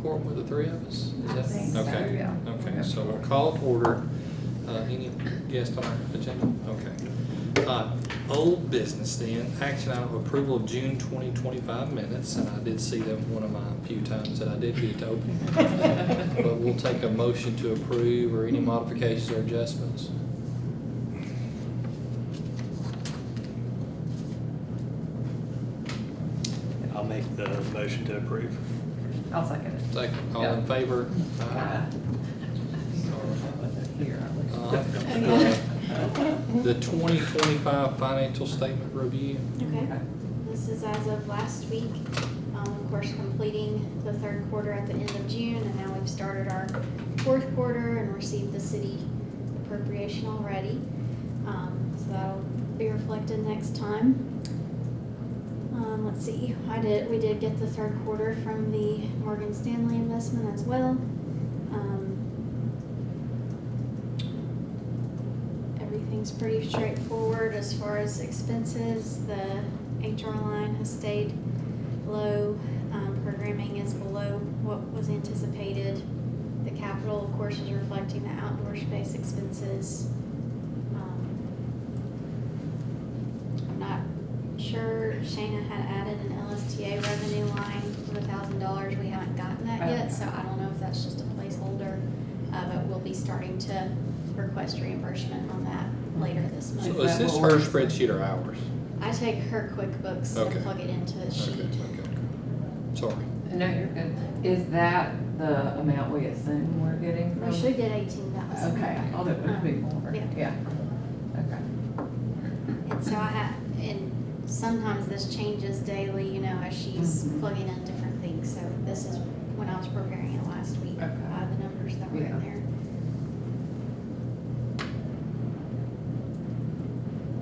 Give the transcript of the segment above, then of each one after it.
quorum with the three of us? Is I that think so, okay? yeah. Okay, so we'll call to order. Any guests on our agenda? Okay. Old business then, action item approval of June 2025 minutes, and I did see them one of my few times that I did get to open. But we'll take a motion to approve or any modifications or adjustments. I'll make the motion to approve. I'll second it. Second, all in favor? Aye. The 2025 financial statement review. Okay, this is as of last week, of course, completing the third quarter at the end of June, and now we've started our fourth quarter and received the city appropriation already. So that'll be reflected next time. Let's see, we did get the third quarter from the Morgan Stanley investment as well. Everything's pretty straightforward as far as expenses. The HR line has stayed low. Programming is below what was anticipated. The capital, of course, is reflecting the outdoor space expenses. I'm not sure, Shayna had added an LSTA revenue line of $1,000. We haven't gotten that yet, so I don't know if that's just a placeholder. But we'll be starting to request reimbursement on that later this month. So is this her spreadsheet or ours? I take her QuickBooks Okay. and plug it into the sheet. Okay. Sorry. No, you're good. Is that the amount we assume we're getting from? We should get 18,000. Okay, although it could be more. Yeah. Okay. And so and sometimes this changes daily, as she's plugging in different things. So this is when I was preparing it last week, Okay. the numbers that were Yeah. in there.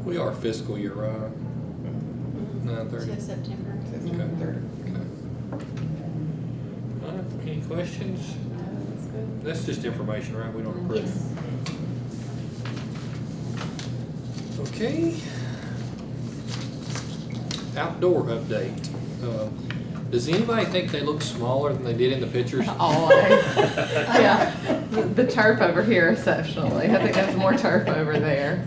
We are fiscal year, right? 9/30. So September. Okay. Okay. All right, any questions? That's good. That's just information, right? We don't approve. Yes. Okay. Outdoor update. Does anybody think they look smaller than they did in the pictures? Always. Yeah. The turf over here exceptionally. I think there's more turf over there.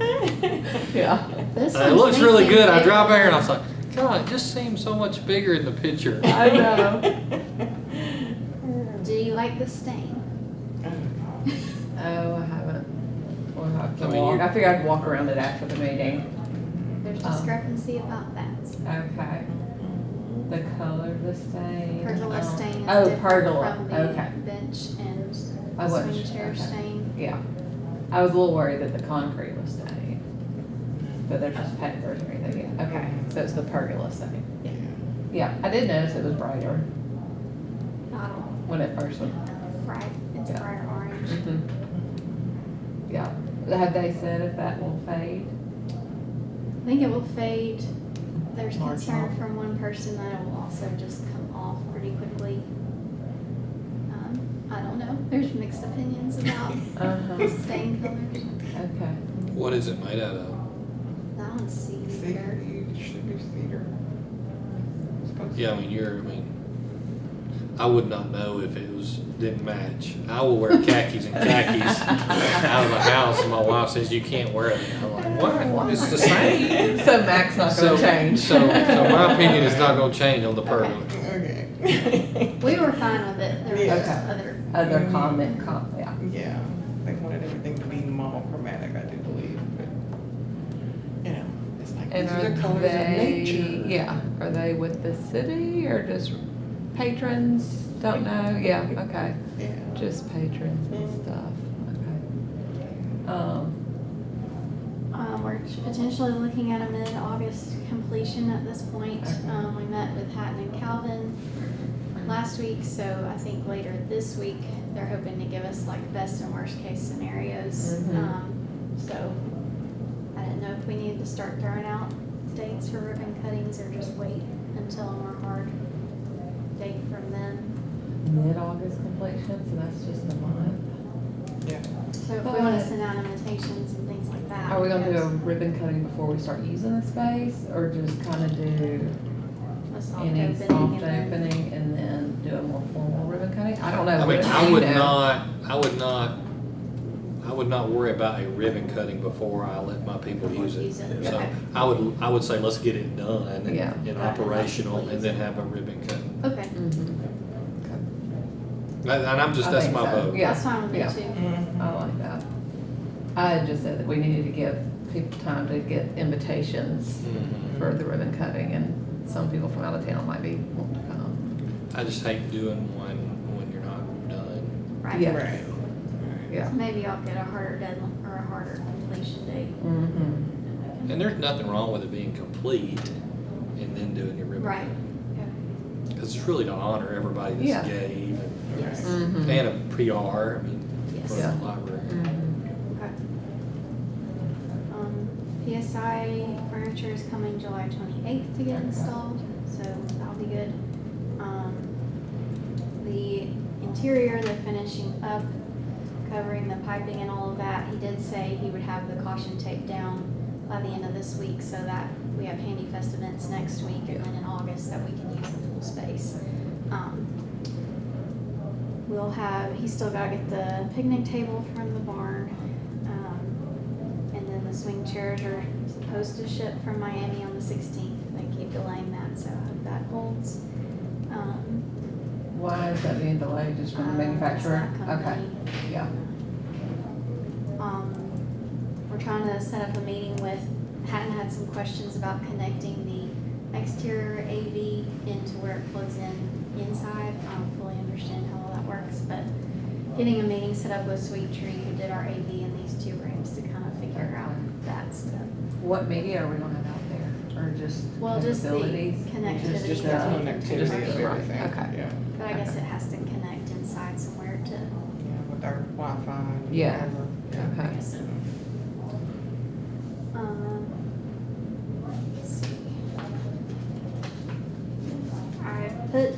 Yeah. This It one looks may really seem good. I bigger. drive by here and I was like, God, it just seems so much bigger in the picture. I know. Do you like the stain? Oh, I haven't. We'll have to I mean, walk. you- I figured I'd walk around it after the meeting. There's discrepancy about that. Okay. The color of the stain. Pergola stain is Oh, different pergola. from the Okay. bench and I wasn't swing sure. chair Okay. stain. Yeah. I was a little worried that the concrete was stained. But they're just papers or anything. Yeah. Okay. So it's the pergola stain. Yeah. Yeah. I did notice it was brighter Not when it first went. bright. It's Yeah. brighter orange. Mhm. Yeah. Have they said if that will fade? I think it will fade. There's March concern off. from one person that it will also just come off pretty quickly. I don't know. There's mixed opinions about Uh-huh. stain colors. Okay. What is it made out of? That one's cedar. Cedar, it should be cedar. Yeah, I would not know if it didn't match. I will wear khakis and khakis out of the house, and my wife says you can't wear it. I'm like, what? It's the same. So Mac's not gonna change. So my opinion is not gonna change on the pergola. Okay. We were fine with it. There was Yeah. just Okay. other. Other comment, yeah. Yeah, they wanted everything to be monochromatic, I do believe, but, it's like, And these are the are colors of they, nature. yeah, are they with the city or just patrons? Don't know, yeah, okay. Yeah. Just patrons and Mhm. stuff, okay. We're potentially looking at a mid-August completion at this point. Okay. We met with Hatton and Calvin last week, so I think later this week, they're hoping to give us like best and worst case scenarios. Mhm. So I didn't know if we needed to start throwing out dates for ribbon cuttings or just wait until a more hard date from them. Mid-August completion, so that's just a month. Yeah. So if we want to send out invitations and things like that. Are we gonna do yes. a ribbon cutting before we start using the space, or just kinda do? a soft Any opening. soft and then- opening and then do a more formal ribbon cutting? I don't know. I What mean, do I you would know? not worry about a ribbon cutting before I let my people use it. Use it, So okay. I would say let's get it done and Yeah. and operational and then have a ribbon cutting. Okay, Mhm. And I'm just, I that's think my so. vote. Yeah. that's fine with me Yeah. too. Mhm. I like that. I had just said that we needed to give people time to get invitations Mhm. for the ribbon cutting, and some people from out of town might be wanting to come. I just hate doing one when you're not done. Right. Yeah. Right. Yeah. So maybe I'll get a harder deadline or a harder completion date. Mm-hmm. And there's nothing wrong with it being complete and then doing your ribbon Right. cutting. Because it's really to honor everybody that's Yeah. gave Yes. Mm-hmm. and a PR, I mean, Yes. for Yeah. the library. Mm-hmm. Okay. PSI furniture is coming July 28th to get installed, so that'll be good. The interior, they're finishing up, covering the piping and all of that. He did say he would have the caution tape down by the end of this week so that we have Handy Fest events next week and then in August that we can use the full space. We'll have, he's still gotta get the picnic table from the barn. And then the swing chairs are supposed to ship from Miami on the 16th. They keep delaying that, so I hope that holds. Why is that being delayed, just from the manufacturer? It's that Okay, company. yeah. We're trying to set up a meeting with, hadn't had some questions about connecting the exterior AV into where it plugs in inside. I don't fully understand how all that works, but getting a meeting set up with Sweet Tree, who did our AV in these two rooms, to kind of figure out that stuff. What media are we gonna have out there, or just Well, just the capabilities? connectivity. Just the between the two connectivity of rooms. everything. Okay. Yeah. But I guess it has to connect inside somewhere to, Yeah, with our Wi-Fi. and Yeah. whatever. Okay. I guess so. Let's see. I put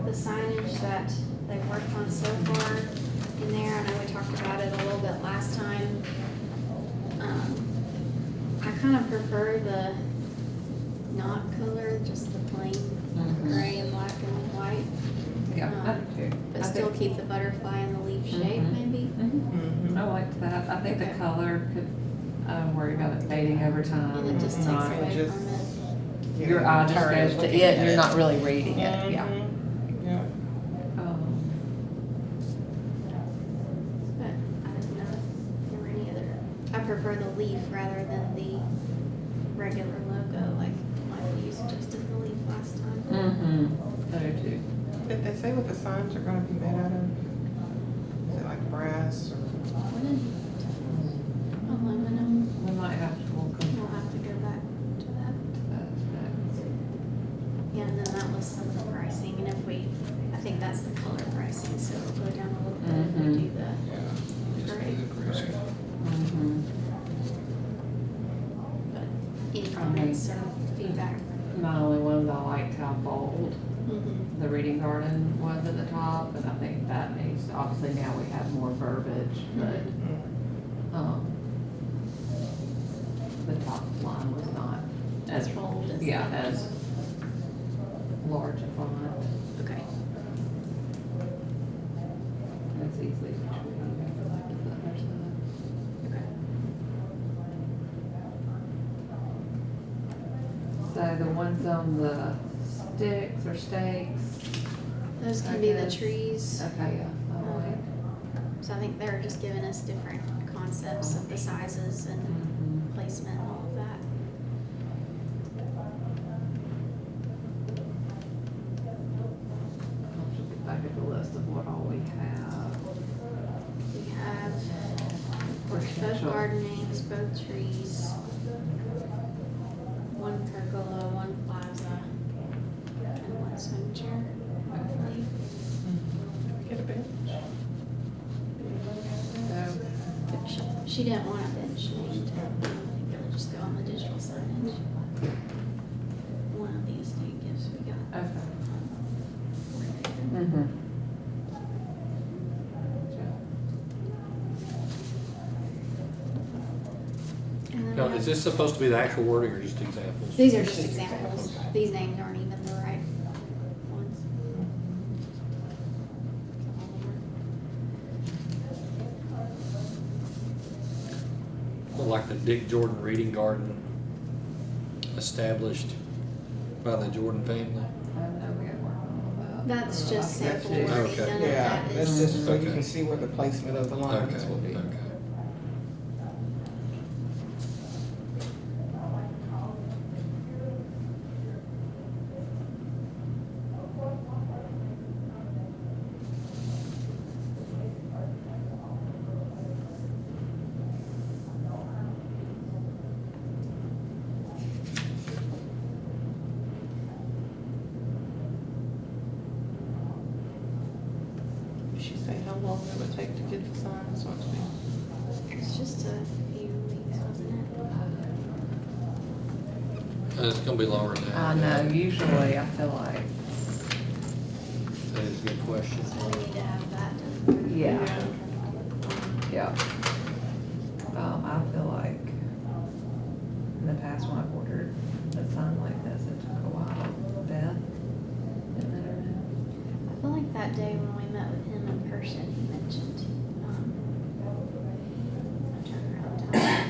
the signage that they've worked on so far in there. I know we talked about it a little bit last time. I kind of prefer the not color, just the plain Mhm. gray and black and white. Yeah, I do too. But I still think- keep the butterfly and the leaf shape Mhm. maybe. Mhm. Mhm. I liked that. I think the Okay. color could, worry about it fading over time. And it just takes Not- away just- from it. Yeah, Your eye just tired of goes to looking it, at and you're not really reading it, Mhm. yeah. Yeah. But I don't know if there were any other, I prefer the leaf rather than the regular logo like we suggested the leaf last time. Mm-hmm, I do too. Did they say what the signs are gonna be made out of? Is it like brass or? What is aluminum? We might have to, We'll have to go back to that. Yeah, and then that was some of the pricing, and if we, I think that's the color pricing, so it'll go down a little bit if we do the gray. Mm-hmm. But any comments or feedback? Not only ones, I liked how bold Mm-hmm. the reading garden was at the top, and I think that needs, obviously now we have more verbiage, but, the top line was not as, Bold as yeah, the- as large a font. Okay. It's easily between the other side. Okay. So the ones on the sticks or stakes, Those I can be the guess. trees. okay, yeah, I like. So I think they're just giving us different concepts of the sizes and Mhm. placement and all of that. I'll just get back at the list of what all we have. We have both Potential. gardenings, both trees, one pergola, one plaza, and one swing chair, hopefully. Get a bench. So, She didn't want a bench named. I think it'll just go on the digital signage. One of the estate gifts we got. okay. Um, Mm-hmm. And then Now, we Is this supposed to be the actual wording or just examples? These are just examples. These names aren't even the right ones. Well, like the Dick Jordan Reading Garden established by the Jordan family. I know we got work on all that. That's just That's sample just- wording. Okay. None of Yeah, that that's is. just so you Okay. can see where the placement of the lines Okay, will be. okay. Did she say how long it would take to get the signs once we? It's just a few weeks, wasn't It's gonna be longer than that. I know, usually I feel like, That is a good question. it? So we need to have that done. yeah, yeah. I feel like in the past when I've ordered a sign like this, it took a while. Beth, isn't it her name? I feel like that day when we met with him in person, he mentioned, a turnaround time.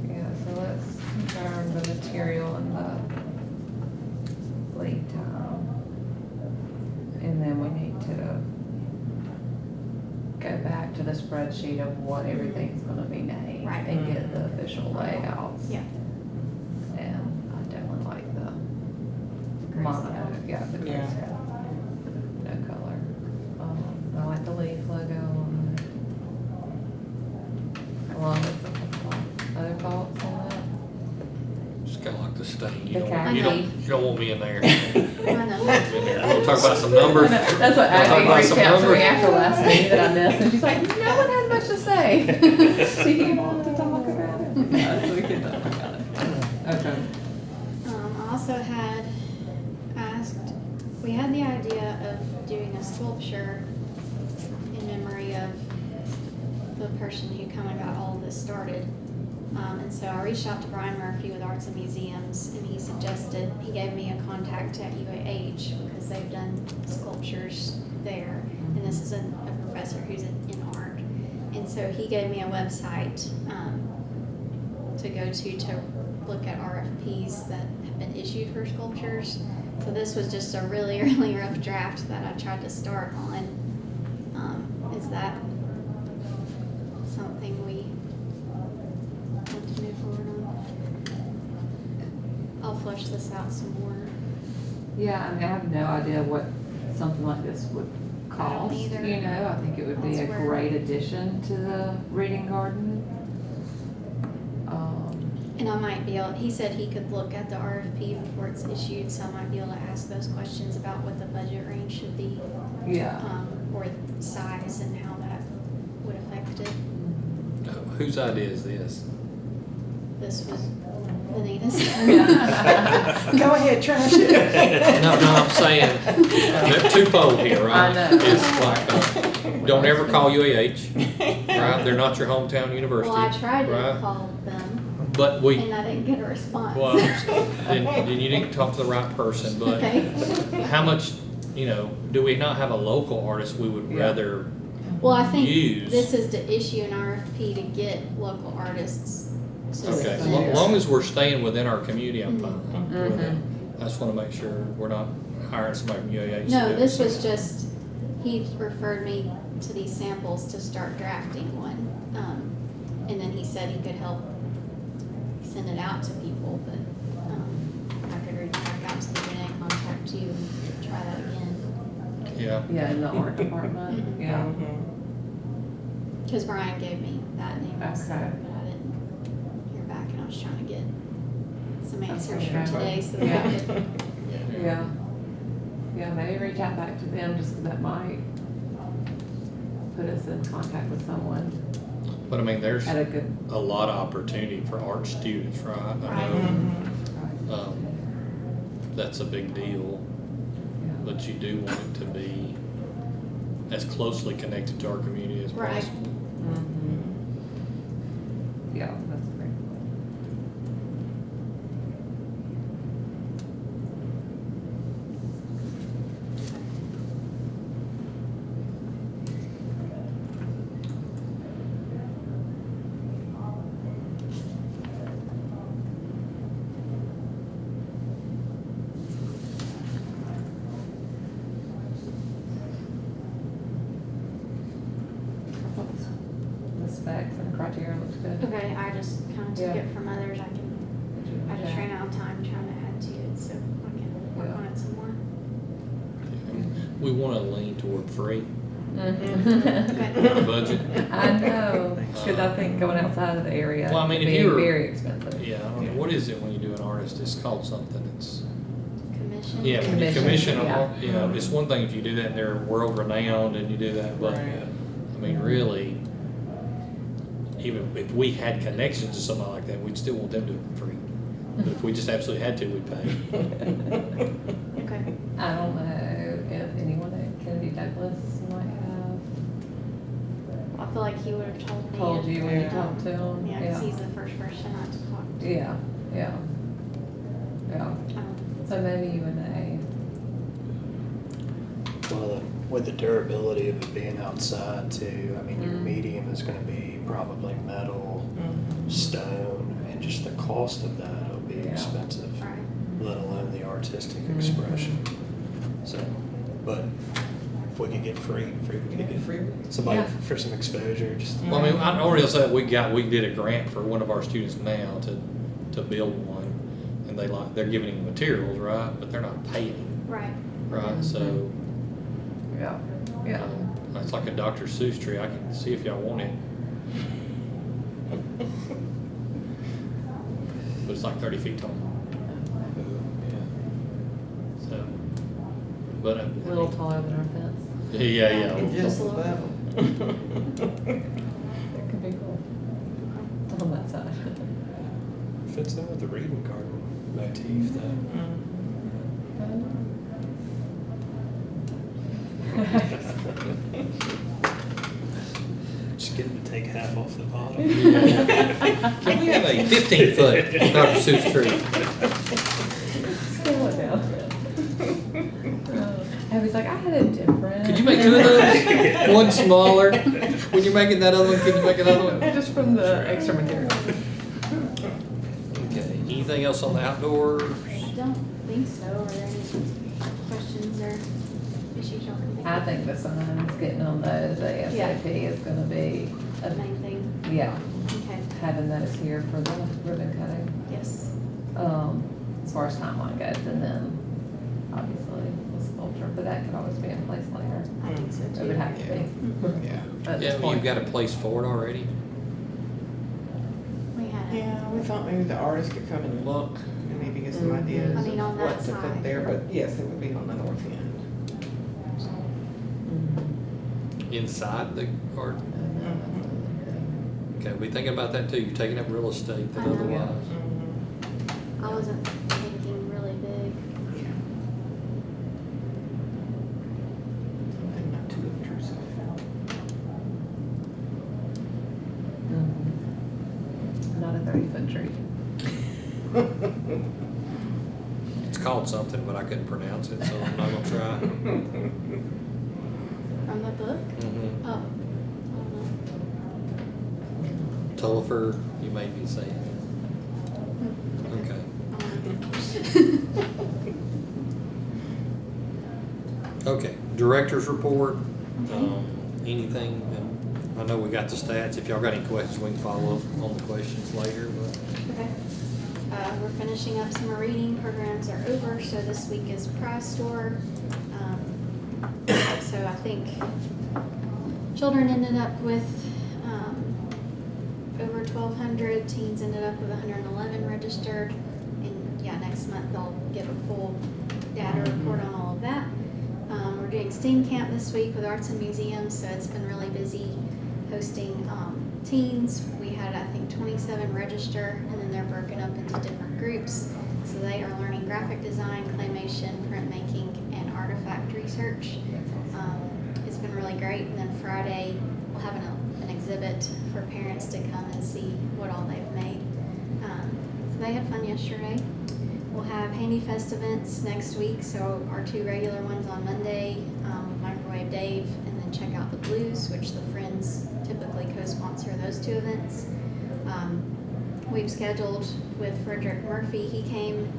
Yeah, so let's confirm the material and the lead time. And then we need to go back to the spreadsheet of what everything's gonna be named. Right. And get the official layouts. Yeah. And I definitely like the Gray mono, scale. yeah, the gray Yeah. scale. No color. I like the leaf logo on it. Along with the other thoughts on that. Just kinda like the stain. The You don't, khaki. you don't want me in there. I know. We'll talk about some numbers. That's what We'll talk Abby about reached some out to numbers. me after last meeting that I missed, and she's like, no one has much to say. Do you want to talk about it? Yes, we can talk about it. Okay. I also had asked, we had the idea of doing a sculpture in memory of the person who kind of got all this started. And so I reached out to Brian Murphy with Arts and Museums, and he gave me a contact at UAH because they've done sculptures there. And this is a professor who's in art. And so he gave me a website to go to look at RFPs that have been issued for sculptures. So this was just a really, really rough draft that I tried to start on. Is that something we want to move forward on? I'll flush this out some more. Yeah, I mean, I have no idea what something like this would cost, either. you know, I think it would be a That's where- great addition to the reading garden. And I might be able, he said he could look at the RFP before it's issued, so I might be able to ask those questions about what the budget range should be, Yeah. or size and how that would affect it. Whose idea is this? This was Benita's. Go ahead, trash it. No, I'm saying, they're twofold here, right? I know. It's like, don't ever call UAH, right? They're not your hometown university. Well, I tried to right? call them, But we, and I didn't get a response. well, then you need to talk to the right person, but Okay. how much, do we not have a local artist we would Yeah. rather Well, I think use? this is to issue an RFP to get local artists to Okay, as submit. long as we're staying within our community, I'm fine Mhm. with it. I just wanna make sure we're not hiring somebody from UAH. to No, do this it. was just, he referred me to these samples to start drafting one. And then he said he could help send it out to people, but, I could reach back out to the Renee, contact you and try that again. Yeah, Yeah, in the art department, yeah. Cause Brian gave me that name also, Okay. but I didn't hear back and I was trying to get some That's answers for okay. today so that I Yeah. could. Yeah. Yeah, maybe reach out back to them, just 'cause that might put us in contact with someone but I mean, there's at a good. a lot of opportunity for art students, right? I Right. know, Right. that's a big deal. but you do want it to be as closely connected to our community as Right. possible. Yeah, that's great. The specs and criteria looks good. Okay, I just kind of took Yeah. it from others. I just ran out of time trying to add to it, so I can work Yeah. on it some more. We want to lean toward free Mhm. budget. I know, because I think going outside of the area Well, I mean, would if be you were- very expensive. Yeah, I don't know, what is it when you do an artist? It's called something. It's, Commission. yeah, when you Commission, commission them, yeah. you know, it's one thing if you do that and they're world renowned and you do that, but, Right. I mean, really, even if we had connections to somebody like that, we'd still want them to do it free. But if we just absolutely had to, we'd pay. Okay. I don't know if anyone at Kennedy Douglas might have I feel like he would have told me. told you when you Yeah. talked to him. Yeah, because he's the first person I talked to. Yeah, yeah. Yeah, so maybe you and I. Well, with the durability of it being outside too, I mean, your Mm. medium is gonna be probably metal, stone, and just the cost of that will be Yeah. expensive, Right. let alone the artistic Mhm. expression. So, but if we could get free, we could Get get free. somebody Yeah. for some exposure, just. Well, I mean, I already said we did a grant for one of our students now to build one. And they're giving him materials, right? But they're not paying him, Right. right? So, Yeah, yeah. it's like a Dr. Seuss tree. I can see if y'all want it. But it's like 30 feet tall. So, but, A little taller than our fence. yeah. Just a little. level. That could be cool. On that side. Fits in with the reading garden motif though. Just get him to take half off the bottom. Can we have a 15-foot Dr. Seuss tree? Scale it down. Abby's like, I had a different. Could you make two of those? One smaller. When you're making that other one, can you make another one? Just from the extra material. Okay. Anything else on the outdoors? I don't think so. Are there any questions or issues y'all can think I of? think the signs, getting on those ASAP is gonna be, The main thing. yeah, Okay. having those here for the ribbon cutting. Yes. As far as timeline goes, and then obviously the sculpture, but that could always be in place later. I think so too. It would have to be. Yeah. At this Yeah, well, point. you've got a place for it already. We had. Yeah, we thought maybe the artist could come and look and maybe get some ideas I mean, on of that what to side. put there, but yes, it would be on the north end. Inside the garden. Mm-hmm. Okay, we thinking about that too. You're taking up real estate that I know. otherwise. I wasn't thinking really big. Yeah. Something not too obtrusive. Not a 30-foot tree. It's called something, but I couldn't pronounce it, so I'm not gonna try. From the book? Mm-hmm. Oh. I Tullifer, you made me say it. Okay. don't know. Okay, director's report. Anything, I know we got the stats. If y'all got any questions, we can follow up on the questions later, but. Okay. We're finishing up summer reading. Programs are over, so this week is prize store. So I think children ended up with over 1,200. Teens ended up with 111 registered. And yeah, next month they'll give a full data report on all of that. We're doing STEAM camp this week with Arts and Museums, so it's been really busy hosting teens. We had, I think, 27 register, and then they're broken up into different groups. So they are learning graphic design, claymation, printmaking, and artifact research. It's been really great. And then Friday, we'll have an exhibit for parents to come and see what all they've made. So they had fun yesterday. We'll have Handy Fest events next week. So our 2 regular ones on Monday, Microwave Dave, and then Check Out the Blues, which the Friends typically co-sponsor those 2 events. We've scheduled with Frederick Murphy. He came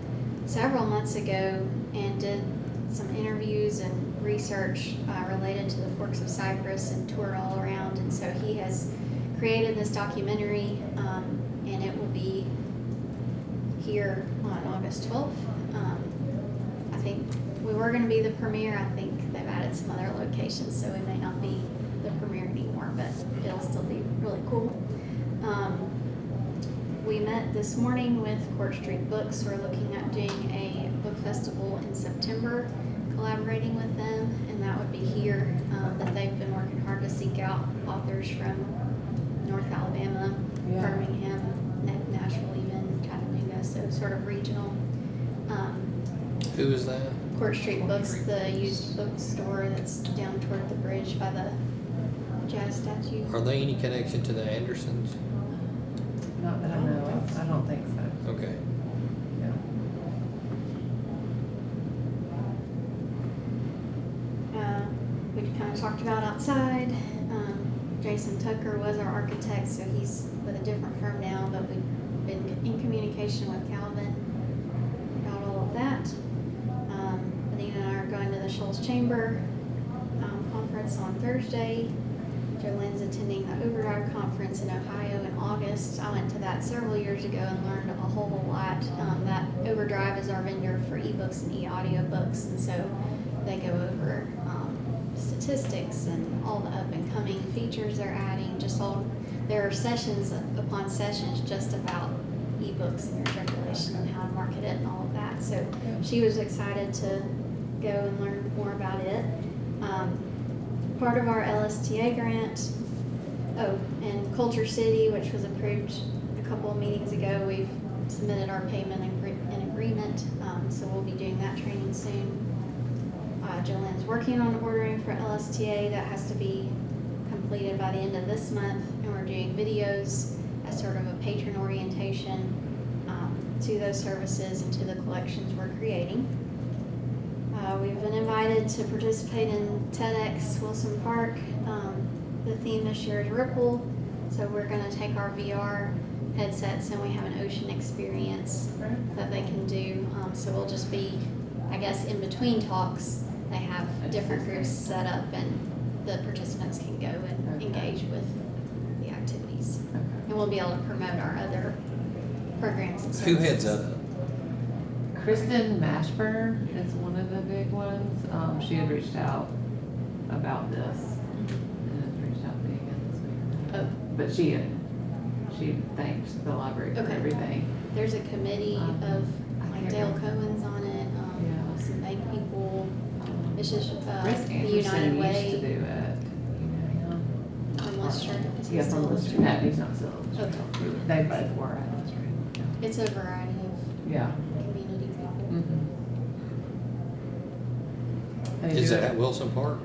several months ago and did some interviews and research related to the Forks of Cypress and toured all around. And so he has created this documentary, and it will be here on August 12th. I think we were going to be the premiere. I think they've added some other locations, so we may not be the premiere anymore, but it'll still be really cool. We met this morning with Court Street Books. We're looking at doing a book festival in September, collaborating with them, and that would be here. That they've been working hard to seek out authors from North Alabama, Yeah. Birmingham, Nashville, even Chattanooga, so sort of regional. Who is that? Court Street Books, the used bookstore that's down toward the bridge by the jazz statue. Are they any connection to the Andersons? Not that I know of. I don't think so. Okay. Yeah. We kind of talked about outside. Jason Tucker was our architect, so he's with a different firm now, but we've been in communication with Calvin about all of that. Anita and I are going to the Shoals Chamber conference on Thursday. Jolene's attending the Overdrive conference in Ohio in August. I went to that several years ago and learned a whole lot. That Overdrive is our vendor for ebooks and e-audiobooks, and so they go over statistics and all the up and coming features they're adding. There are sessions upon sessions just about ebooks and their circulation and how to market it and all of that. So she was excited to go and learn more about it. Part of our LSTA grant, and Culture City, which was approved a couple of meetings ago, we've submitted our payment and agreement, so we'll be doing that training soon. Jolene's working on ordering for LSTA. That has to be completed by the end of this month, and we're doing videos as sort of a patron orientation to those services and to the collections we're creating. We've been invited to participate in TEDx Wilson Park. The theme this year is Ripple, so we're going to take our VR headsets and we have an ocean experience that they can do. So we'll just be, I guess, in between talks, they have different groups set up and the participants can go and engage with the activities. And we'll be able to promote our other programs and services. Who heads that up? Kristen Mashburn is one of the big ones. She had reached out about this and has reached out to me again this week. Oh. But she thanked the library for Okay. everything. There's a committee of I like can't Dale remember. Cohen's on it, Yeah. some bank people. It's just Rick the Anderson United used to Way do it. You know him? from Lister. Is he Yes, still on Lister. No, he's not still. Okay. They both were at Lister. It's a variety of Yeah. community people. Mm-hmm. They Is do it it- at Wilson Park?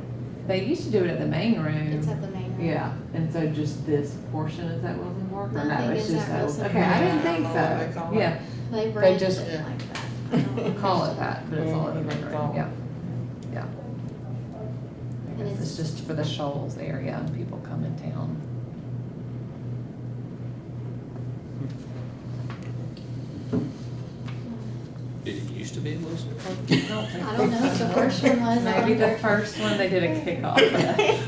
They used to do it at the main room. It's at the main room. Yeah, and so just this portion is at Wilson Park, or no, Nothing it's is just at Wilson okay. I didn't Park. think Yeah, it's so. all Yeah, They branded just- it like that. I don't know. call it that, but it's all at the main It's all- room. Yeah, yeah. I And guess it's it's- just for the Shoals area and people come in town. Did it used to be at Wilson Park? I don't know if the first one was. I Maybe the wonder. first one they did a kickoff. Okay.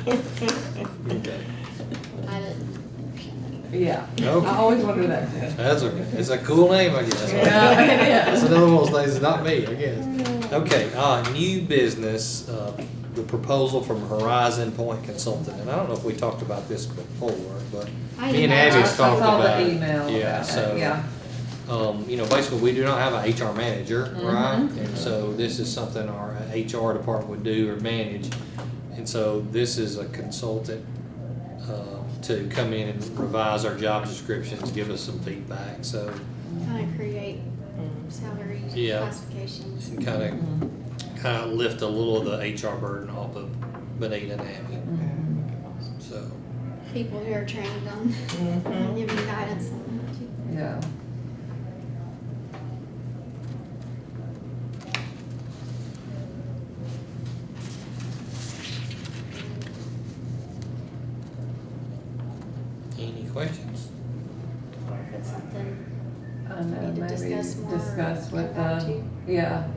I didn't understand that either. Yeah, Okay. I always wonder that too. That's okay. It's a cool name, I guess. Yeah, it is. It's another one of those things, not me, I guess. Okay, new business, the proposal from Horizon Point Consulting. And I don't know if we talked about this before, but I me and emailed- Abby's I talked saw about the it. email Yeah, about it, so, yeah. Basically, we do not have an HR manager, right? Mhm. And so this is something our HR department would do or manage. And so this is a consultant, to come in and revise our job descriptions, give us some feedback, so. Kind of create salaries, Yeah. classifications. And kind of lift a little of the HR burden off of Benita and Abby. So, People who are trained on Mhm. giving guidance on that too. Yeah. any questions? Or if it's something I know, Need to maybe discuss more or discuss get with back the, to. yeah.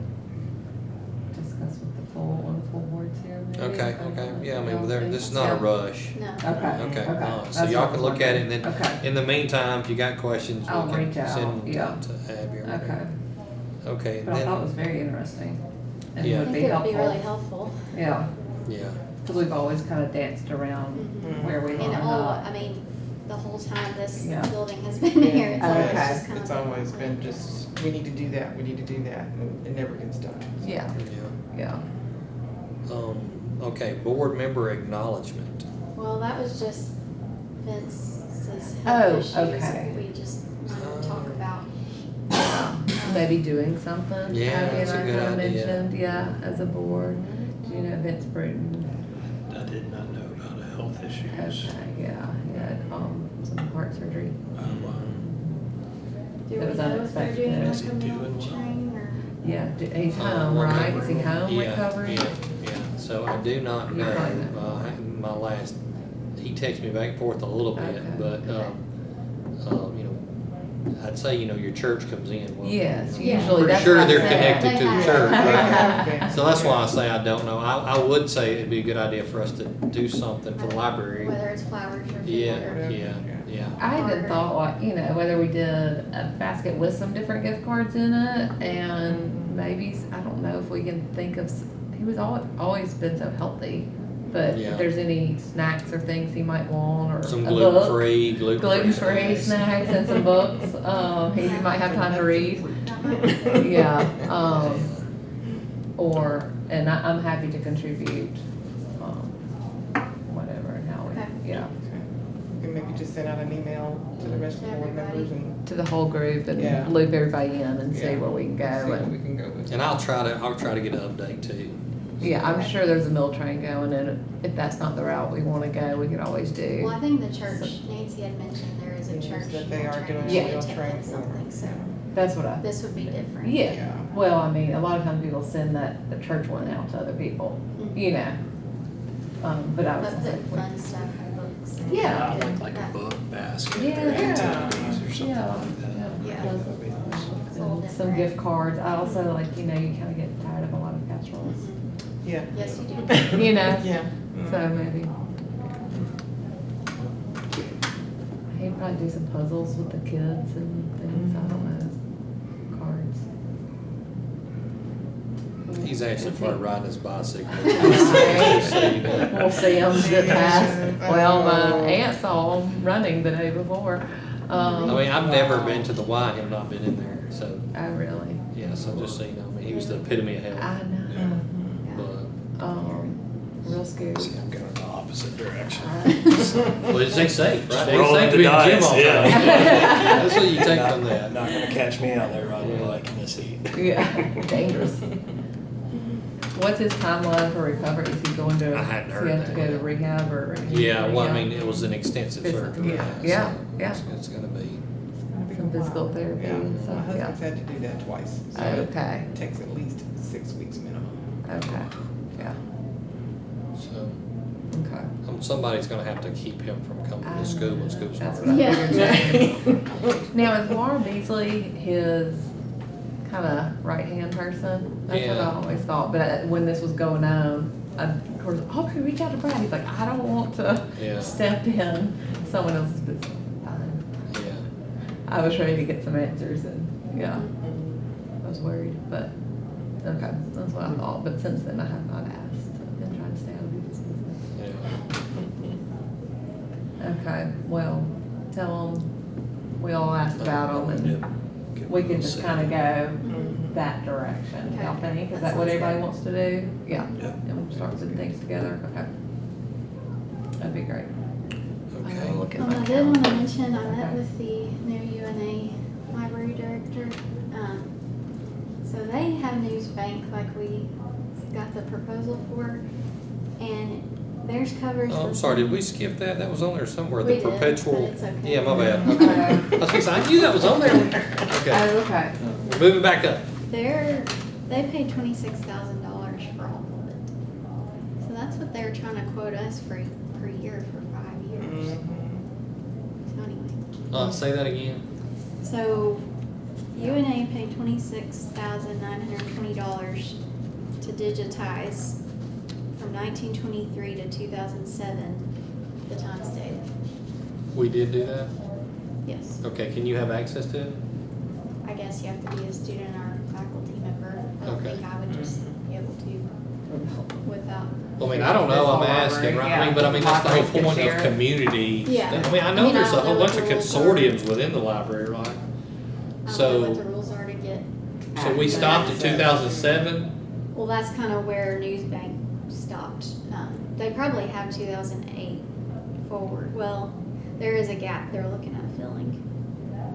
Discuss with one of the full boards here, maybe. Okay, yeah, I mean, this is not a Yeah. rush. No. Okay. Okay, all right, so That's y'all what I can was look at it, and wondering. then, Okay, in the meantime, if you got questions, I'll we can reach out, send them yeah. to Abby or okay. whatever. Okay, and But I thought it was then, very interesting. And Yeah. I would think be it would be helpful. really helpful. Yeah, yeah, because we've always kind of danced around Mhm. where we And line all, up. I mean, the whole time this Yeah. building has been here, it's always Okay. just kind of. It's always been just, we need to do that, we need to do that, and it never gets done. Yeah, yeah. yeah. Okay, board member acknowledgement. Well, that was just Vince's Oh, health issues. okay. We just wanted to talk about. Maybe doing something. Yeah, Abby that's a and I good kinda idea. mentioned, yeah, as a board. Do you know Vince Bruton? I did not know about health issues. Okay, yeah, he had, some heart surgery. Wow. Do It we was know if they're doing unexpected. Is he like a doing meal well? train or? Yeah, he's home, Okay. right? Is he home Yeah, recovering? Yeah, so I do not You know, probably know. my last, he texted me back and forth a little bit, Okay. but, you know, I'd say, your church comes in. Well, Yes, Yeah. usually Pretty that's sure what I they're said. connected to the They church, have. right? have been. So that's why I say I don't know. I would say it'd be a good idea for us to do something for the library. Whether it's flowers or food Yeah, or. yeah. I even thought like, whether we did a basket with some different gift cards in it and maybe, I don't know if we can think of, he was always been so healtzy. But Yeah. if there's any snacks or things he might want or Some a book, gluten-free gluten-free snacks and some books, he might have time to read. Yeah, and I'm happy to contribute, whatever and how Okay. we, yeah, You can maybe just send out an email to the rest of the board Everybody. members and to the whole group and Yeah. loop everybody in and see Yeah. where we can see go. what we And, can go with. And I'll try to get an update too. yeah, I'm sure there's a mill train going and if that's not the route we wanna go, we could always do. Well, I think the church, Nancy had mentioned there is a Yes, church. that they are doing Yeah. meal meal train for. Something, so That's what I, this would be different. yeah, well, I mean, a lot of times people send the church one out to other people, Mhm. But I was But gonna put say, fun stuff in books. and- Yeah. I would like a book basket or Yeah. activities or something Yeah. like that. Yeah. That would be nice. It's a little some different. gift cards, I also like, you kinda get tired of a lot of casseroles, Mhm. Yeah. Yes, you do. know? Yeah. So maybe. He'd probably do some puzzles with the kids and things, I don't know, cards. He's actually started riding his bicycle. Right. Just so you know. We'll see him zip past, Yeah. well, my aunt saw him running the day before. I mean, I've never been to the Y and have not been in there, so, Oh, really? yeah, so just so you know, I mean, he was the epitome of I health. know, But, real scary. See, I'm going the opposite direction. well, it's safe, right? It's Rolling safe to the be in the gym dice, all the time. yeah. That's what you take Not- from that. Not gonna catch me out there riding a bike in this heat. Yeah, dangerous. What's his timeline for recovery? Is he going to, I hadn't does heard he have to that go to yet. rehab or? Yeah, well, I mean, it was an extensive Physical- surgery. yeah, so yeah. It's gonna be, Some physical therapy Yeah, and my stuff, yeah. husband's had to do that twice. So Okay, it takes at least 6 weeks minimum. okay, yeah, so, okay. somebody's gonna have to keep him from coming to school when school That's starts. what I Yeah. figured too. Now, is Laura Beasley his kinda right-hand person? That's what I Yeah. always thought, but when this was going on, of course, oh, can we reach out to Brad? He's like, I don't want to Yeah. step in someone else's business. Fine. Yeah. I was ready to get some answers and, yeah, I was worried, but, okay, that's what I thought, but since then I have not asked. I've been trying to stay out of his business. Yeah. Okay, well, tell them, we all asked about them and Get we one can of just those kinda set. go that direction, y'all Okay. think? Is That that what sounds everybody good. wants to do? Yeah, Yep. and we'll start putting things together, okay. That'd be great. Okay. I'll look at my I did calendar. wanna mention, I met Okay. with the new UNA library director. So they have News Bank like we got the proposal for, and theirs covers. Oh, I'm the- sorry, did we skip that? That was on there somewhere, We the did, perpetual. but it's okay. Yeah, my bad, Okay. okay. I was thinking, I knew that was on there. Okay, Oh, okay. we're moving back up. They paid $26,000 for all of it. So that's what they're trying to quote us for per year for 5 years. So anyway, Say that again. so UNA paid $26,920 to digitize from 1923 to 2007, the Times Daily. We did do that? Yes, Okay, can you have access to it? I guess you have to be a student or faculty member. I don't Okay. think I would just be able to without. I mean, I don't know, I'm asking, right? I mean, but I mean, that's the whole Libraries can point share of it. Yeah. community. I mean, I I know mean, there's I a don't whole know bunch what of the rules are. consortiums within the library, right? I don't know So, what the rules are to get. so we stopped at 2007? Well, that's kind of where Newsbank stopped. They probably have 2008 forward. Well, there is a gap they're looking at filling.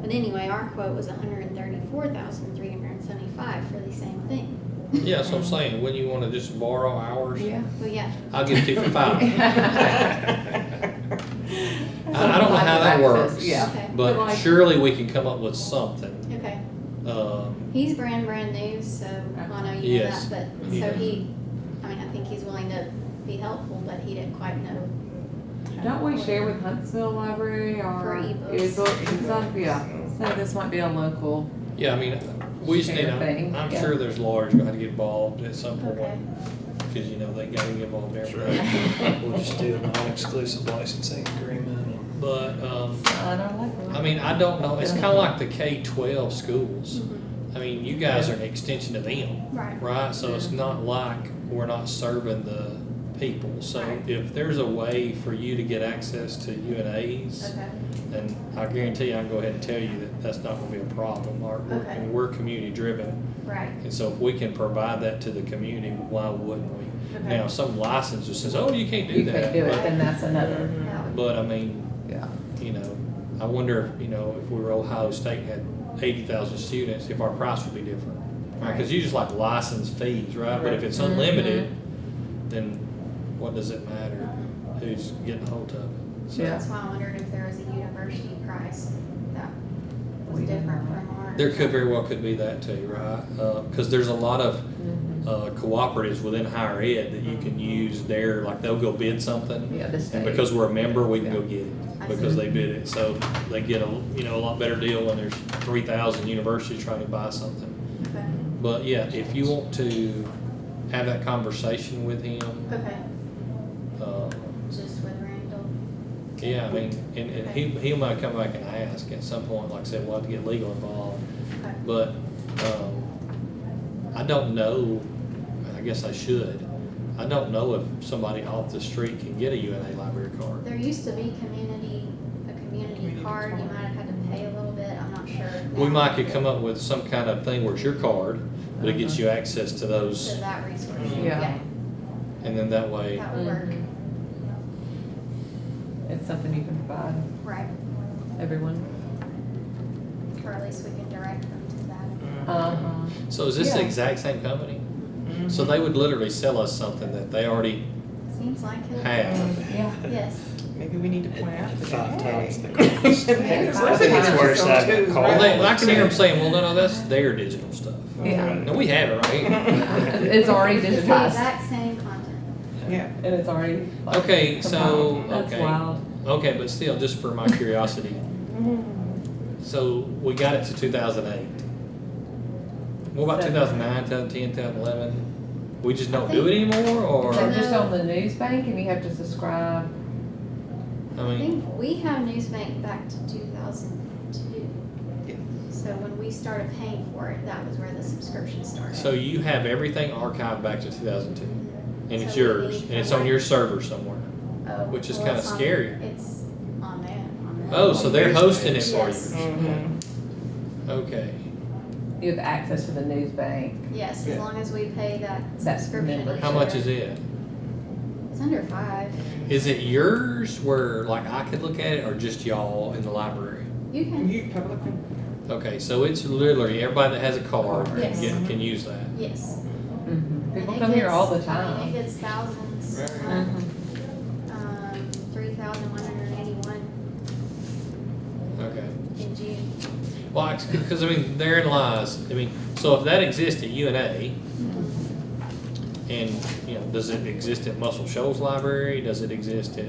But anyway, our quote was 134,375 for the same thing. Yeah, that's what I'm saying, when you wanna just borrow hours? Yeah. Well, yeah. I'll give it to you for 5. I don't know how that works. Yeah. Okay. But like- surely we can come up with something. Okay. He's He's brand new, so I know you know Yes. that. But Yeah. so I mean, I think he's willing to be helpful, but he didn't quite know. Don't we share with Huntsville Library For or ebooks. ebooks and stuff? Yeah. So this might be a local. Yeah, I mean, we just need, Share thing, I'm yeah. sure there's lawyers gonna have to get involved at some point. Okay. Cause you know, they gotta get involved in That's everything. right. We'll just do a non-exclusive licensing agreement. But, I don't like it. I mean, I don't know, it's kinda like the K-12 schools. I mean, you guys are an extension of them, Right. right? So it's not like we're not serving the people. So Right. if there's a way for you to get access to UNA's, Okay. then I guarantee you, I can go ahead and tell you that that's not gonna be a problem. Okay. We're community driven. Right. And so if we can provide that to the community, why wouldn't we? Okay. Now, some license just says, oh, you can't do You that. can't do it, but- then that's another. That would- But I mean, Yeah. you know, I wonder if, you know, if we were Ohio State and had 80,000 students, if our price would be different. Right, cause you just like license fees, right? But if it's unlimited, then what does it matter who's getting a hold of it? So Yeah. That's why I wondered if there was a university price that was We don't different know. from ours. There could very well could be that too, right? Cause there's a lot of cooperatives within higher ed that you can use there, like they'll go bid something. Yeah, the And state. because we're a member, we can go Yeah. get it, I because see. they bid it, so they get a, you know, a lot better deal when there's 3,000 universities trying to buy something. Okay. But yeah, if you want to have that conversation with him, Okay. uh, Just with Randall. yeah, I mean, and he might come back and ask at some point, like I said, we'll have to get legal involved. Okay. But, I don't know, I guess I should, I don't know if somebody off the street can get a UNA library card. There used to be a community card. You might have had to pay a little bit. I'm not sure. We now. might could come up with some kind of thing where it's your card, but it gets you access to To those, that resource. Yeah. and then that way, That would work. It's something you can provide Right. everyone. Or at least we can direct them to that. Uh-huh. so is this the Yeah. exact same company? So they would literally sell us something that they already Seems like it. have. Yeah. Yes. Maybe we need to point out that. 5 times the hey. cost. I think it's worse having a call. Well, I can hear them saying, well, no, that's their digital stuff. Yeah. No, we have it, right? It's already It's the digitized exact same content. Yeah. and it's already. like, Okay, so, compiled. That's okay. wild. Okay, but still, just for my curiosity, so we got it to 2008. What about 2009, 2010, 2011? We just don't do it anymore, or, So No. just on the news bank and you have to subscribe. I I mean, think we have Newsbank back to 2002. Yeah. So when we started paying for it, that was where the subscription started. so you have everything archived back to 2002, and it's So we yours, need and it's to on work- your server somewhere. Oh, which is well, kinda it's on- scary. It's on there. Oh, so they're hosting it for Yes. you? Okay, You have access to the news bank. Yes, Yeah. as long as we pay that That subscription. member. each how much year. is it? It's under 5. Is it yours where, like, I could look at it, or just y'all in the library? You can. You publicly. Okay, so it's literally, everybody that has a card Yes. can use that. Yes. Mhm. People And it come here all the gets- I mean, time. it gets thousands, Mhm. 3,181 Okay. in June. Well, because I mean, therein lies, I mean, so if that exists at UNA, and, you know, does it exist at Muscle Shoals Library, does it exist at,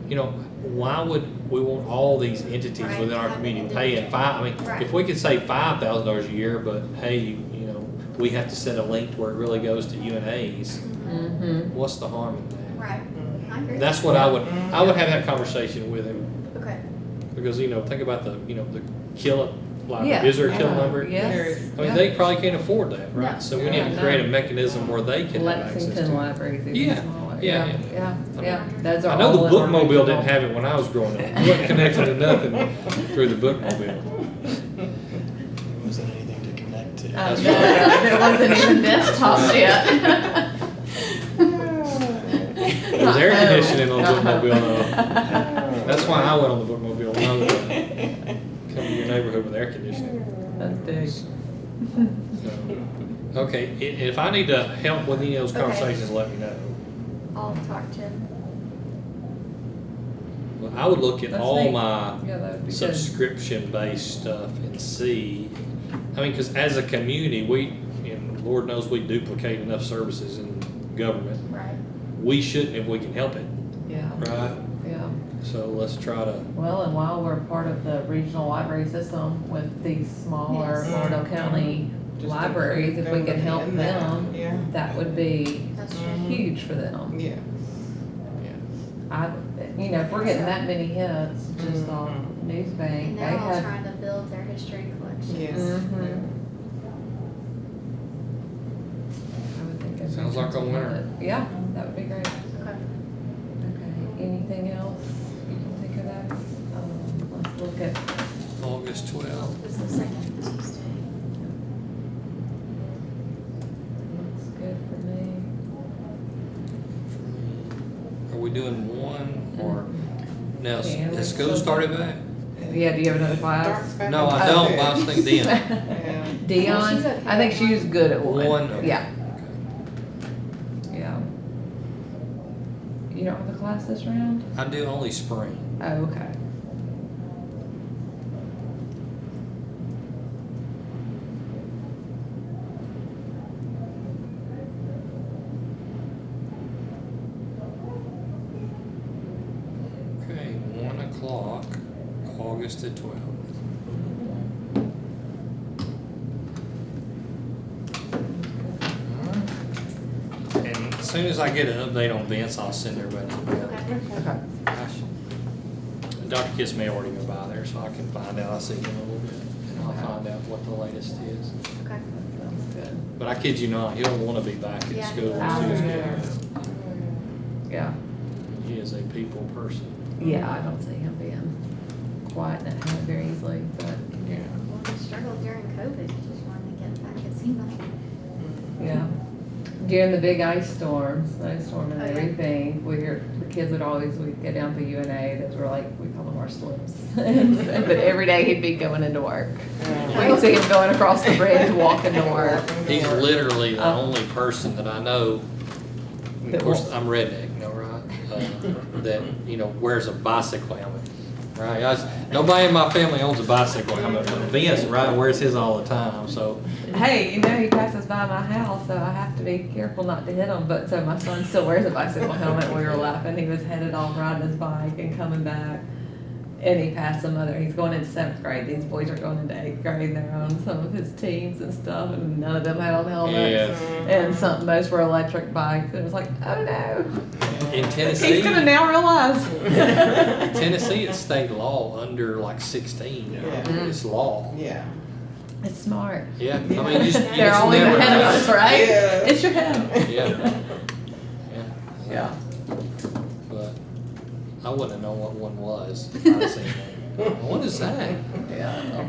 you know, why would we want all these entities Right, within our have community to do paying it. five, I mean, Right. if we could save $5,000 a year, but hey, you know, we have to send a link to where it really goes to UNA's, Mhm. what's the harm in that? Right, I agree. That's what I would have that conversation with him, Okay. because, you know, think about the, you know, the Killen library, Yeah. is there a Killen Yeah. library? Yes. I mean, Yeah. they probably can't afford that, No. right? So we need Yeah, to no. create a mechanism where they can have access to Lexington it. Library's even Yeah, smaller. yeah, Yeah. Those are I know the all in our bookmobile didn't regional. have it when I was growing up. It wasn't connected to nothing through the bookmobile. There wasn't anything to connect to. I That's know, right. there wasn't even desktops yet. There was air conditioning on the bookmobile though. That's why I went on the bookmobile when I was coming to your neighborhood with air conditioning. That's big. So, okay, if I need to help with any of those Okay. conversations, let me know. I'll talk to him. Well, I would look at That's all neat. my Yeah, that would be good. subscription-based stuff and see. I mean, because as a community, and Lord knows we duplicate enough services in government. Right. We shouldn't if we can help it, Yeah, right? yeah. So let's try to. Well, and while we're part of the regional library system with these smaller Yes. Lauderdale County Just libraries, if we them can help in that, them, Yeah. that would be That's true. Mhm. huge for them. Yeah. You know, if we're getting that many hits just on News And Bank, they they're all have. trying to build their history collection. Yes. Mhm. I would think. Sounds like a winner. Yeah, that would be great. Okay. Okay, anything else you can think of that? Let's look at, August 12th. It's the second Tuesday. looks good for me. Are we doing one or now? Yeah, Has let's school go. started back? Yeah, do you have another class? Dark's back No, in I don't. class. But I was thinking then. Yeah. Dion, She's okay. I think she was good at one. One. Okay. Yeah, yeah. You don't have a class this round? I do only spring. Oh, okay. Okay, 1 o'clock, August the 12th. And as soon as I get an update on Vince, I'll send everybody. Okay. Okay. Gosh. Dr. Kiss may already been by there, so I can find out. I see him a little bit, and I'll find out what the latest is. Okay. Sounds good. But I kid you not, he'll want to be back at Yeah, school he as soon as he will. can. Yeah. He is a people person. Yeah, I don't see him being quiet and at home very easily, but Yeah. Well, we struggled during COVID, just wanted to get back, it seemed like. yeah. During the big ice storm and Oh, yeah. everything, the kids we'd go down to UNA, those were like, we call them our slips. But every day he'd be going into work. We'd see him going across the bridge, walking to work. He's literally the only person that I know, of That course, won't- I'm redneck, you know, right? That, you know, wears a bicycle helmet, right? Nobody in my family owns a bicycle helmet, but Vince, right, wears his all the time, so. Hey, you know, he passes by my house, so I have to be careful not to hit him. But so my son still wears a bicycle helmet. We were laughing. He was headed off riding his bike and coming back. And he passed some other, he's going into 7th grade. These boys are going into 8th grade and they're on some of his teams and stuff. And none of them had on helmets. Yeah. And most were electric bikes. And it was like, oh no. In Tennessee, He's going to now realize. Tennessee, it's state law under like 16. Yeah. It's law. Yeah. It's smart. Yeah, I mean, you just They're always never ahead of know. us, right? Yeah. It's your head. Yeah. Yeah. But I wouldn't have known what one was if I'd seen that. What is that? Yeah.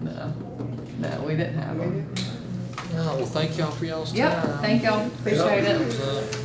No. No, we didn't have them. No, well, thank y'all for y'all's time. Yep, thank y'all. Appreciate Yep. it.